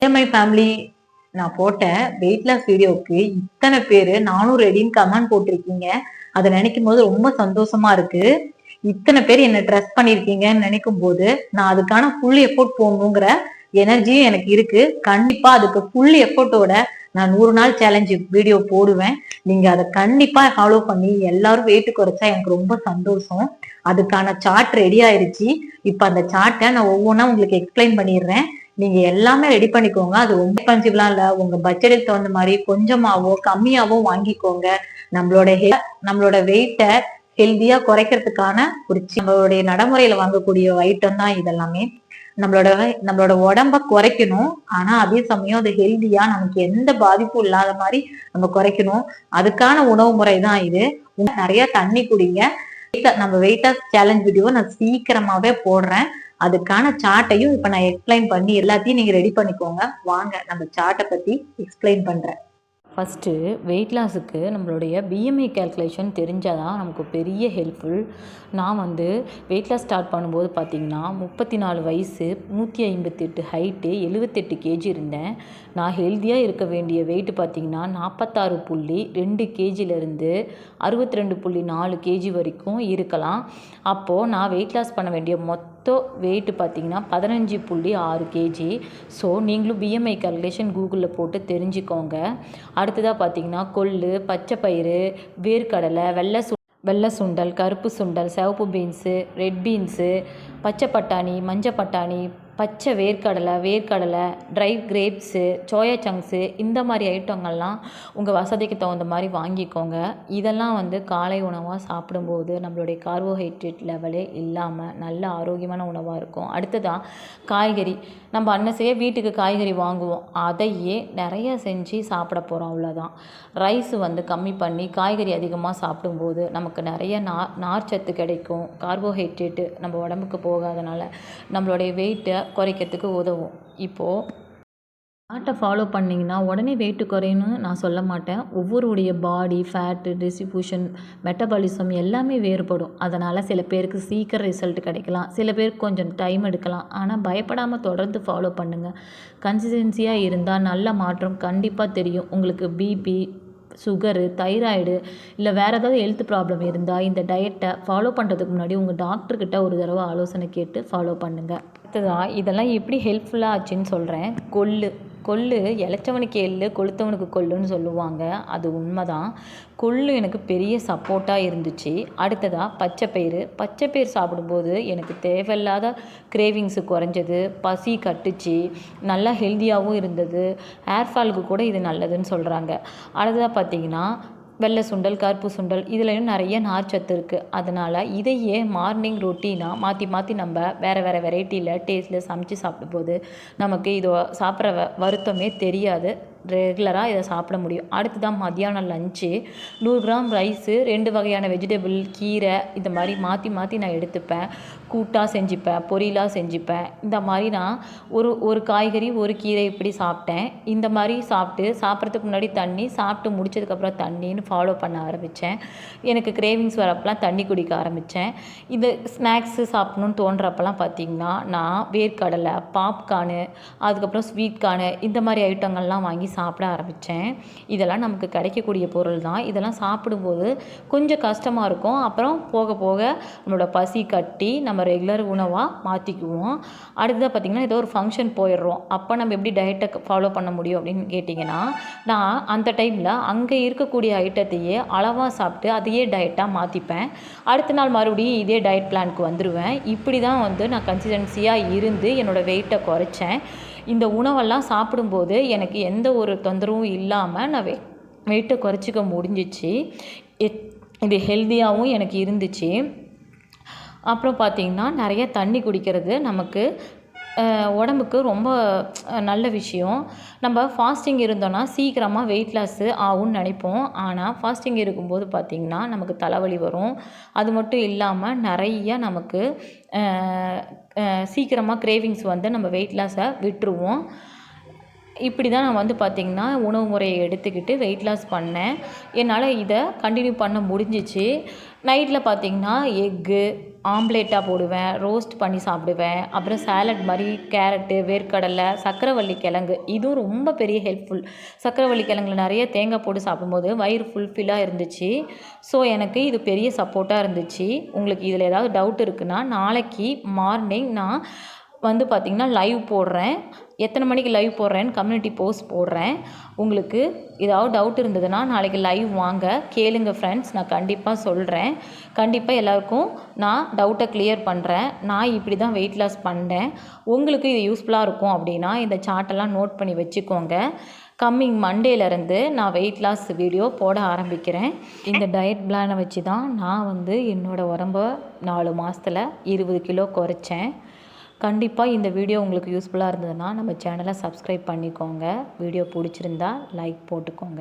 My family நான் போட்ட weight loss வீடியோவுக்கு இத்தனை பேரு நானும் ரெடின்னு கமெண்ட் போட்டிருக்கீங்க. அதை நினைக்கும் போது ரொம்ப சந்தோஷமா இருக்கு. இத்தனை பேர் என்ன ட்ரஸ்ட் பண்ணிருக்கீங்கன்னு நினைக்கும் போது நான் அதுக்கான ஃபுல் எஃபோர்ட் போகணுங்கிற எனர்ஜியும் எனக்கு இருக்கு. கண்டிப்பா அதுக்கு ஃபுல் எஃபோர்ட்டோட நான் 100 நாள் சேலஞ்சு வீடியோ போடுவேன். நீங்க அதை கண்டிப்பா ஃபாலோ பண்ணி எல்லாரும் வெயிட் குறைச்சா எனக்கு ரொம்ப சந்தோஷம். அதுக்கான சார்ட் ரெடி ஆயிருச்சு. இப்ப அந்த சார்ட்டை நான் ஒவ்வொன்றா உங்களுக்கு எக்ஸ்பிளைன் பண்ணிடுறேன். நீங்க எல்லாமே ரெடி பண்ணிக்கோங்க. அது ரொம்ப எக்ஸ்பென்சிவ்லாம் இல்ல. உங்க பட்ஜெட்டுக்கு தகுந்த மாதிரி கொஞ்சமாவோ கம்மியாவோ வாங்கிக்கோங்க. நம்மளோட வெயிட்ட ஹெல்தியா குறைக்கிறதுக்கான நம்மளுடைய நடைமுறையில வாங்கக்கூடிய ஐட்டம் தான் இதெல்லாமே. நம்மளோட உடம்ப குறைக்கணும். ஆனா அதே சமயம் அது ஹெல்தியா நமக்கு எந்த பாதிப்பும் இல்லாத மாதிரி நம்ம குறைக்கணும். அதுக்கான உணவு முறை தான் இது. நிறைய தண்ணி குடிங்க. நம்ம வெயிட் லாஸ் சேலஞ்ச் வீடியோ நான் சீக்கிரமாவே போடுறேன். அதுக்கான சார்ட்டையும் இப்ப நான் எக்ஸ்பிளைன் பண்ணி எல்லாத்தையும் நீங்க ரெடி பண்ணிக்கோங்க. வாங்க நம்ம சார்ட்டை பத்தி எக்ஸ்பிளைன் பண்றேன். ஃபஸ்ட்டு வெயிட் லாஸுக்கு நம்மளுடைய பிஎம்ஐ கேல்குலேஷன் தெரிஞ்சால் தான் நமக்கு பெரிய ஹெல்ப்ஃபுல். நான் வெயிட் லாஸ் ஸ்டார்ட் பண்ணும்போது பார்த்திங்கன்னா 34 வயசு, 158 ஹைட்டு, 78 கேஜி இருந்தேன். நான் ஹெல்த்தியாக இருக்க வேண்டிய வெயிட்டு பார்த்திங்கன்னா 46.2 கேஜிலேருந்து 62.4 கேஜி வரைக்கும் இருக்கலாம். அப்போது நான் வெயிட் லாஸ் பண்ண வேண்டிய மொத்த வெயிட்டு பார்த்திங்கன்னா 15.6 கேஜி. ஸோ நீங்களும் பிஎம்ஐ கேல்குலேஷன் கூகுளில் போட்டு தெரிஞ்சுக்கோங்க. அடுத்ததாக பார்த்திங்கன்னா கொள்ளு, பச்சை பயிறு, வேர்க்கடலை, வெள்ளை சுண்டல், கருப்பு சுண்டல், சிவப்பு பீன்ஸு, ரெட் பீன்ஸு, பச்சை பட்டாணி, மஞ்சள் பட்டாணி, பச்சை வேர்க்கடலை, ட்ரை கிரேப்ஸு, சோயா சங்க்ஸு, இந்த மாதிரி ஐட்டங்கள்லாம் உங்கள் வசதிக்கு தகுந்த மாதிரி வாங்கிக்கோங்க. இதெல்லாம் காலை உணவாக சாப்பிடும்போது நம்மளுடைய கார்போஹைட்ரேட் லெவலே இல்லாமல் நல்ல ஆரோக்கியமான உணவாக இருக்கும். அடுத்ததாக காய்கறி, நம்ம அன்னசையாக வீட்டுக்கு காய்கறி வாங்குவோம், அதையே நிறைய செஞ்சு சாப்பிட போகிறோம், அவ்வளோதான். ரைஸ் கம்மி பண்ணி காய்கறி அதிகமாக சாப்பிடும்போது நமக்கு நிறைய நார்ச்சத்து கிடைக்கும். கார்போஹைட்ரேட்டு நம்ம உடம்புக்கு போகாதனால நம்மளுடைய வெயிட்டை குறைக்கிறதுக்கு உதவும். இப்போது சார்ட்டை ஃபாலோ பண்ணிங்கன்னா உடனே வெயிட்டு குறையணும்னு நான் சொல்ல மாட்டேன். ஒவ்வொருடைய பாடி ஃபேட்டு டிஸ்ட்ரிபியூஷன், மெட்டபாலிசம் எல்லாமே வேறுபடும். அதனால் சில பேருக்கு சீக்கிரம் ரிசல்ட் கிடைக்கலாம், சில பேருக்கு கொஞ்சம் டைம் எடுக்கலாம். ஆனால் பயப்படாமல் தொடர்ந்து ஃபாலோ பண்ணுங்கள். கன்சிஸ்டன்சியாக இருந்தால் நல்ல மாற்றம் கண்டிப்பாக தெரியும். உங்களுக்கு பிபி, சுகரு, தைராய்டு இல்லை வேறு ஏதாவது ஹெல்த் ப்ராப்ளம் இருந்தால் இந்த டயட்டை ஃபாலோ பண்ணுறதுக்கு முன்னாடி உங்கள் டாக்டர்கிட்ட ஒரு தடவை ஆலோசனை கேட்டு ஃபாலோ பண்ணுங்கள். அடுத்ததாக இதெல்லாம் எப்படி ஹெல்ப்ஃபுல்லாக ஆச்சுன்னு சொல்கிறேன். கொள்ளு இளைச்சவனுக்கு எள்ளு, கொளுத்தவனுக்கு கொள்ளுன்னு சொல்லுவாங்க. அது உண்மைதான். கொள்ளு எனக்கு பெரிய சப்போர்ட்டாக இருந்துச்சு. அடுத்ததாக பச்சை பயிறு சாப்பிடும்போது எனக்கு தேவையில்லாத கிரேவிங்ஸு குறைஞ்சது, பசி கட்டுச்சு, நல்லா ஹெல்த்தியாகவும் இருந்தது. ஹேர் ஃபாலுக்கு கூட இது நல்லதுன்னு சொல்கிறாங்க. அடுத்ததாக பார்த்திங்கன்னா வெள்ளை சுண்டல், கருப்பு சுண்டல், இதுலேயும் நிறைய நார்ச்சத்து இருக்குது. அதனால் இதையே மார்னிங் ரொட்டீனாக மாற்றி நம்ம வேறு வெரைட்டியில் டேஸ்ட்டில் சமைச்சு சாப்பிடும்போது நமக்கு இது சாப்பிட்ற வருத்தமே தெரியாது. ரெகுலராக இதை சாப்பிட முடியும். அடுத்ததான் மத்தியானம் லஞ்சு 100 கிராம் ரைஸு, 2 வகையான வெஜிடபிள், கீரை, இந்த மாதிரி மாற்றி நான் எடுத்துப்பேன். கூட்டாக செஞ்சுப்பேன், பொரியலாக செஞ்சுப்பேன். இந்த மாதிரி நான் ஒரு காய்கறி, ஒரு கீரை இப்படி சாப்பிட்டேன். இந்த மாதிரி சாப்பிட்றதுக்கு முன்னாடி தண்ணி, சாப்பிட்டு முடிச்சதுக்கப்புறம் தண்ணின்னு ஃபாலோ பண்ண ஆரம்பித்தேன். எனக்கு கிரேவிங்ஸ் வரப்பெல்லாம் தண்ணி குடிக்க ஆரம்பித்தேன். இந்த ஸ்நாக்ஸு சாப்பிட்ணுன்னு தோன்றப்பெல்லாம் பார்த்திங்கன்னா நான் வேர்க்கடலை, பாப்கார்னு, அதுக்கப்புறம் ஸ்வீட் கார்னு, இந்த மாதிரி ஐட்டங்கள்லாம் வாங்கி சாப்பிட ஆரம்பித்தேன். இதெல்லாம் நமக்கு கிடைக்கக்கூடிய பொருள் தான். இதெல்லாம் சாப்பிடும்போது கொஞ்சம் கஷ்டமாக இருக்கும். அப்புறம் போக போக நம்மளோட பசி கட்டி நம்ம ரெகுலர் உணவாக மாற்றிக்குவோம். அடுத்ததாக பார்த்திங்கன்னா ஏதோ ஒரு ஃபங்க்ஷன் போயிடுறோம். அப்போ நம்ம எப்படி டயட்டை ஃபாலோ பண்ண முடியும் அப்படின்னு கேட்டிங்கன்னா, நான் அந்த டைமில் அங்கே இருக்கக்கூடிய ஐட்டத்தையே அளவாக சாப்பிட்டு அதையே டயட்டாக மாற்றிப்பேன். அடுத்த நாள் மறுபடியும் இதே டயட் பிளானுக்கு வந்துடுவேன். இப்படி தான் நான் கன்சிஸ்டன்சியாக இருந்து என்னோடய வெயிட்டை குறைச்சேன். இந்த உணவெல்லாம் சாப்பிடும்போது எனக்கு எந்த ஒரு தொந்தரவும் இல்லாமல் நான் வெயிட்டை குறைச்சிக்க முடிஞ்சிச்சு. இது ஹெல்த்தியாகவும் எனக்கு இருந்துச்சு. அப்புறம் பார்த்திங்கன்னா நிறைய தண்ணி குடிக்கிறது நமக்கு உடம்புக்கு ரொம்ப நல்ல விஷயம். நம்ம ஃபாஸ்டிங் இருந்தோன்னா சீக்கிரமாக வெயிட் லாஸு ஆகும்னு நினைப்போம். ஆனால் ஃபாஸ்டிங் இருக்கும்போது பார்த்திங்கன்னா நமக்கு தலைவலி வரும். அது மட்டும் இல்லாமல் நிறைய நமக்கு சீக்கிரமாக கிரேவிங்ஸ் நம்ம வெயிட் லாஸை விட்டுருவோம். இப்படி தான் நான் வந்து பார்த்திங்கன்னா உணவு முறையை எடுத்துக்கிட்டு வெயிட் லாஸ் பண்ணேன். என்னால் இதை கண்டினியூ பண்ண முடிஞ்சிச்சு. நைட்டில் பார்த்திங்கன்னா எக்கு ஆம்லேட்டாக போடுவேன், ரோஸ்ட் பண்ணி சாப்பிடுவேன். அப்புறம் சாலட் மாதிரி கேரட்டு, வேர்க்கடலை, சக்கரவள்ளி கிழங்கு இதுவும் ரொம்ப பெரிய ஹெல்ப்ஃபுல். சக்கரவள்ளி கிழங்குல நிறைய தேங்காய் போட்டு சாப்பிடும்போது வயிறு ஃபுல்ஃபில்லாக இருந்துச்சு. ஸோ எனக்கு இது பெரிய சப்போர்ட்டாக இருந்துச்சு. உங்களுக்கு இதில் ஏதாவது டவுட் இருக்குன்னா நாளைக்கு மார்னிங் நான் வந்து பார்த்திங்கன்னா லைவ் போடுறேன். எத்தனை மணிக்கு லைவ் போடுறேன்னு கம்யூனிட்டி போஸ்ட் போடுறேன். உங்களுக்கு ஏதாவது டவுட் இருந்ததுன்னா நாளைக்கு லைவ் வாங்க, கேளுங்க ஃப்ரெண்ட்ஸ். நான் கண்டிப்பாக சொல்கிறேன். கண்டிப்பாக எல்லாருக்கும் நான் டவுட்டை கிளியர் பண்ணுறேன். நான் இப்படி தான் வெயிட் லாஸ் பண்ணேன். உங்களுக்கு இது யூஸ்ஃபுல்லாக இருக்கும் அப்படின்னா இந்த சார்ட்டெல்லாம் நோட் பண்ணி வச்சுக்கோங்க. கம்மிங் மண்டேலேருந்து நான் வெயிட் லாஸ் வீடியோ போட ஆரம்பிக்கிறேன். இந்த டயட் பிளானை வச்சு தான் நான் வந்து என்னோடய உடம்ப 4 மாதத்தில் 20 கிலோ குறைச்சேன். கண்டிப்பாக இந்த வீடியோ உங்களுக்கு யூஸ்ஃபுல்லாக இருந்ததுன்னா நம்ம சேனலை சப்ஸ்கிரைப் பண்ணிக்கோங்க. வீடியோ பிடிச்சிருந்தா லைக் போட்டுக்கோங்க.